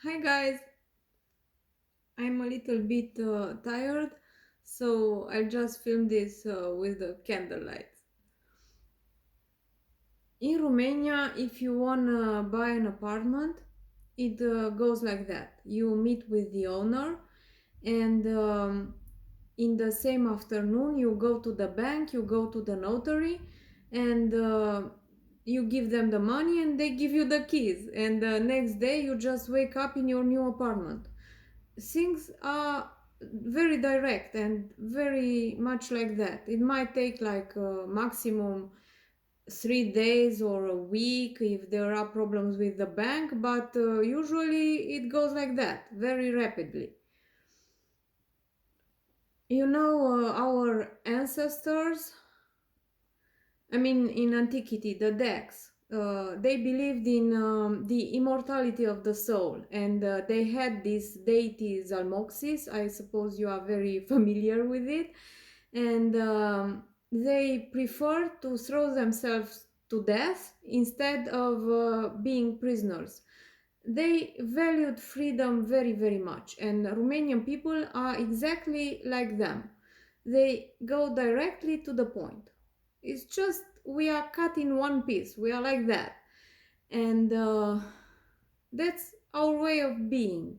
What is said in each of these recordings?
Hi guys, I'm a little bit tired, so I'll just film this with the candlelight. In Romania, if you wanna buy an apartment, it goes like that. You meet with the owner, and in the same afternoon, you go to the bank, you go to the notary, and you give them the money, and they give you the keys. And the next day, you just wake up in your new apartment. Things are very direct and very much like that. It might take like maximum 3 days or a week if there are problems with the bank, but usually it goes like that very rapidly. Our ancestors, I mean, in antiquity, the Dax, they believed in the immortality of the soul, and they had this deity Zalmoxis. I suppose you are very familiar with it, and they prefer to throw themselves to death instead of being prisoners. They valued freedom very, very much, and Romanian people are exactly like them. They go directly to the point. It's just we are cut in one piece. We are like that, and that's our way of being.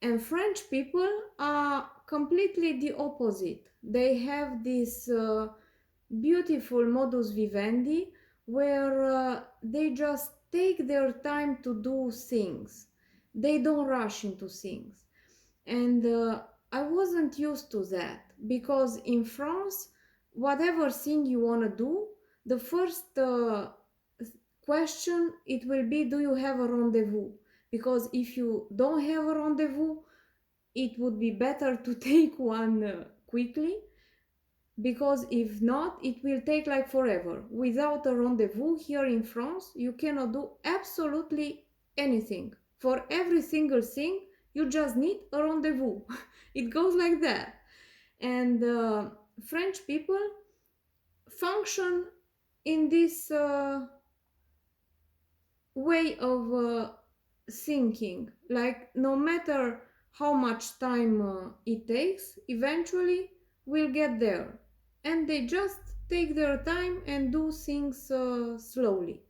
And French people are completely the opposite. They have this beautiful modus vivendi where they just take their time to do things. They don't rush into things. And I wasn't used to that because in France, whatever thing you want to do, the first question it will be, do you have a rendezvous? Because if you don't have a rendezvous, it would be better to take one quickly, because if not, it will take like forever. Without a rendezvous here in France, you cannot do absolutely anything. For every single thing, you just need a rendezvous. It goes like that. And French people function in this way of thinking. Like, no matter how much time it takes, eventually we'll get there. And they just take their time and do things slowly.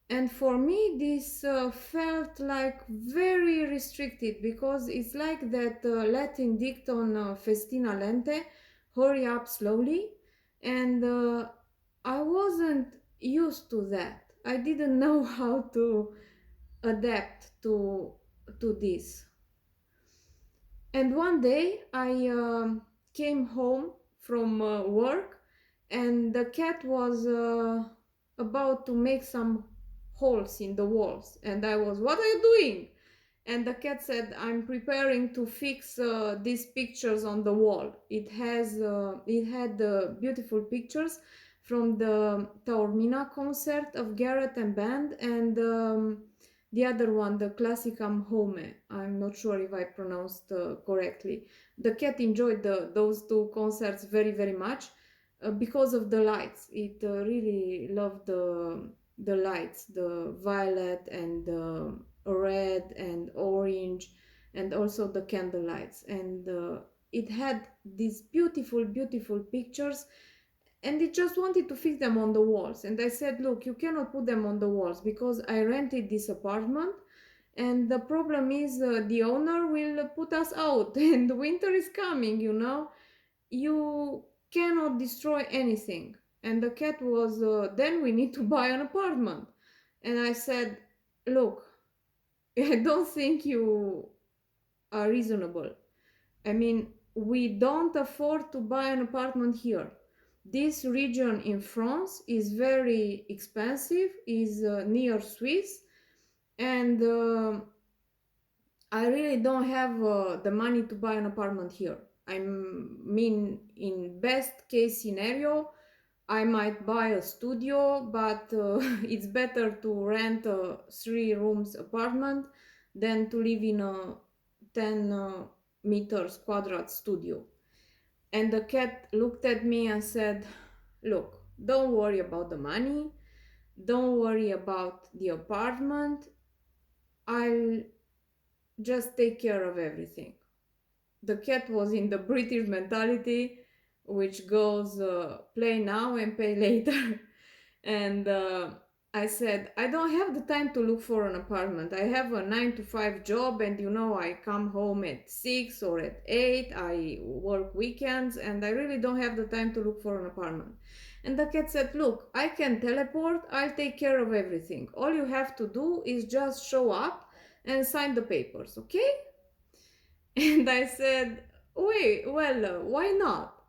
And for me, this felt like very restricted because it's like that Latin dicton Festina lente, hurry up slowly. And I wasn't used to that. I didn't know how to adapt to this. And one day I came home from work, and the cat was about to make some holes in the walls. And I was, what are you doing? And the cat said, I'm preparing to fix these pictures on the wall. It had beautiful pictures from the Taormina concert of Garrett and band, and the other one, the Classicam Home. I'm not sure if I pronounced correctly. The cat enjoyed those two concerts very, very much because of the lights. It really loved the lights, the violet and the red and orange, and also the candle lights. And it had these beautiful, beautiful pictures, and it just wanted to fix them on the walls. And I said, look, you cannot put them on the walls because I rented this apartment, and the problem is the owner will put us out and the winter is coming, you cannot destroy anything. And the cat was, then we need to buy an apartment. And I said, look, I don't think you are reasonable. I mean, we don't afford to buy an apartment here. This region in France is very expensive, is near Swiss, and I really don't have the money to buy an apartment here. I mean, in best case scenario, I might buy a studio, but it's better to rent a 3 rooms apartment than to live in a 10 meters quadrat studio. And the cat looked at me and said, look, don't worry about the money, don't worry about the apartment. I'll just take care of everything. The cat was in the British mentality, which goes play now and pay later. And I said, I don't have the time to look for an apartment. I have a 9 to 5 job, and I come home at 6 or at 8. I work weekends, and I really don't have the time to look for an apartment. And the cat said, look, I can teleport, I'll take care of everything. All you have to do is just show up and sign the papers, okay? And I said, wait, well, why not?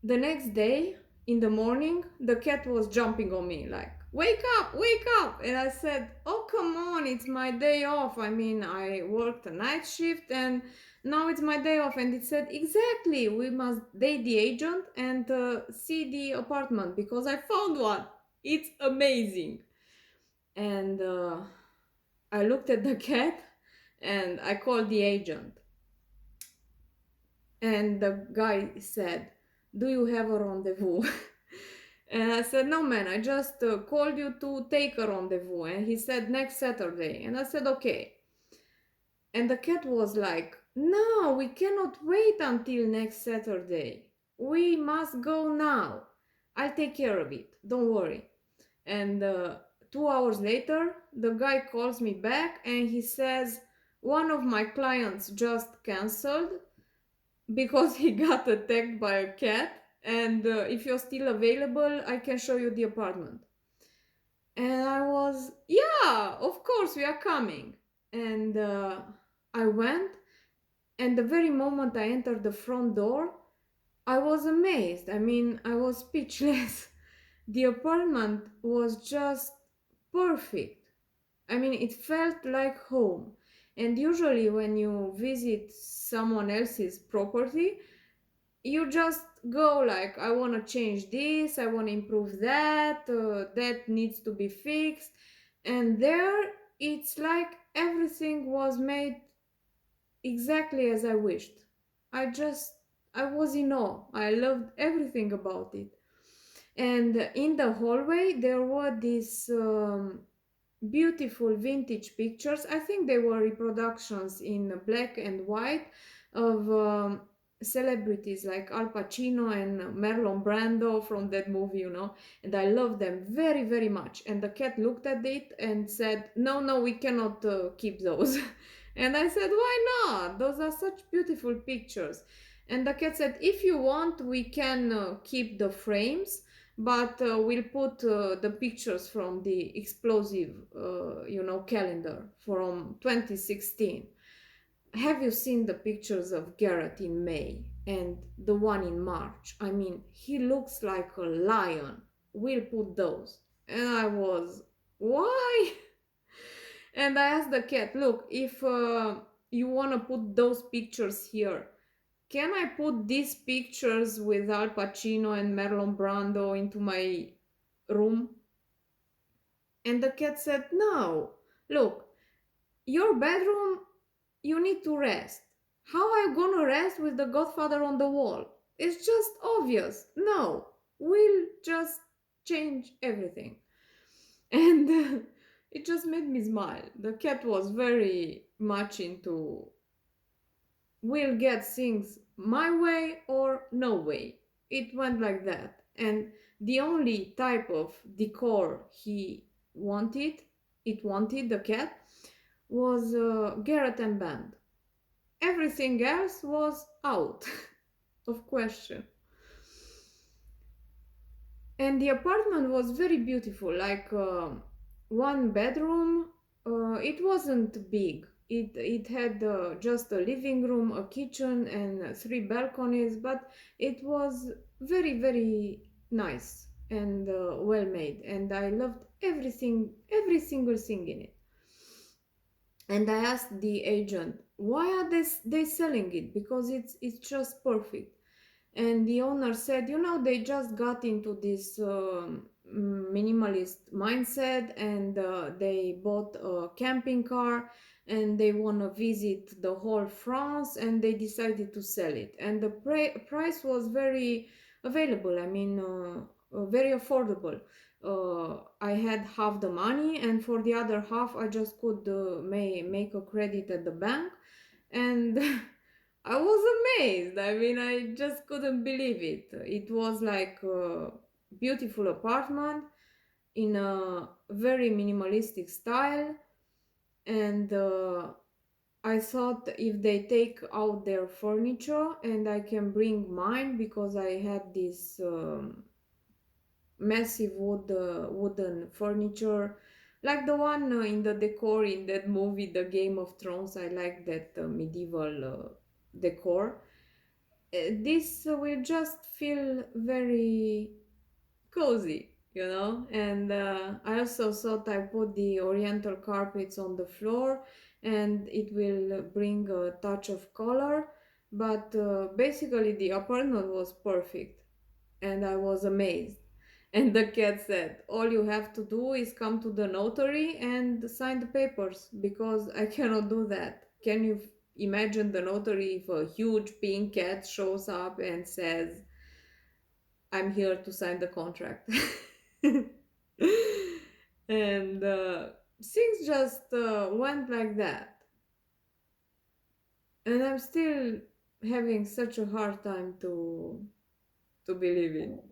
The next day, in the morning, the cat was jumping on me like, wake up, wake up. And I said, oh, come on, it's my day off. I mean, I worked a night shift and now it's my day off. And it said, exactly, we must date the agent and see the apartment because I found one. It's amazing. And I looked at the cat and I called the agent. And the guy said, do you have a rendezvous? And I said, no, man, I just called you to take a rendezvous. And he said, next Saturday. And I said, okay. And the cat was like, no, we cannot wait until next Saturday. We must go now. I'll take care of it. Don't worry. And 2 hours later, the guy calls me back and he says, one of my clients just cancelled because he got attacked by a cat, and if you're still available, I can show you the apartment. And I was, yeah, of course, we are coming. And I went, and the very moment I entered the front door, I was amazed. I mean, I was speechless. The apartment was just perfect. I mean, it felt like home. And usually, when you visit someone else's property, you just go like, I want to change this, I want to improve that, that needs to be fixed. And there, it's like everything was made exactly as I wished. I was in awe. I loved everything about it. And in the hallway, there were these beautiful vintage pictures. I think they were reproductions in black and white of celebrities like Al Pacino and Marlon Brando from that movie. And I love them very, very much. And the cat looked at it and said, no, no, we cannot keep those. And I said, why not? Those are such beautiful pictures. And the cat said, if you want, we can keep the frames, but we'll put the pictures from the explosive calendar from 2016. Have you seen the pictures of Garrett in May and the one in March? I mean, he looks like a lion. We'll put those. And I was, why? And I asked the cat, look, if you want to put those pictures here, can I put these pictures with Al Pacino and Marlon Brando into my room? And the cat said, no, look, your bedroom, you need to rest. How are you gonna rest with the Godfather on the wall? It's just obvious. No, we'll just change everything. And it just made me smile. The cat was very much into, we'll get things my way or no way. It went like that. And the only type of decor it wanted, the cat, was Garrett and Band. Everything else was out of question. And the apartment was very beautiful, like one bedroom. It wasn't big. It had just a living room, a kitchen, and 3 balconies, but it was very, very nice and well made. And I loved everything, every single thing in it. And I asked the agent, why are they selling it? Because it's just perfect. And the owner said, they just got into this minimalist mindset, and they bought a camping car and they want to visit the whole France, and they decided to sell it. And the price was very available. I mean, very affordable. I had half the money, and for the other half, I just could make a credit at the bank. And I was amazed. I mean, I just couldn't believe it. It was like a beautiful apartment in a very minimalistic style, and I thought if they take out their furniture and I can bring mine, because I had this massive wooden furniture like the one in the decor in that movie The Game of Thrones. I like that medieval decor. This will just feel very cozy, you know. And I also thought I put the oriental carpets on the floor and it will bring a touch of color. But basically, the apartment was perfect and I was amazed. And the cat said, all you have to do is come to the notary and sign the papers, because I cannot do that. Can you imagine the notary if a huge pink cat shows up and says, I'm here to sign the contract? And things just went like that. And I'm still having such a hard time to believe it.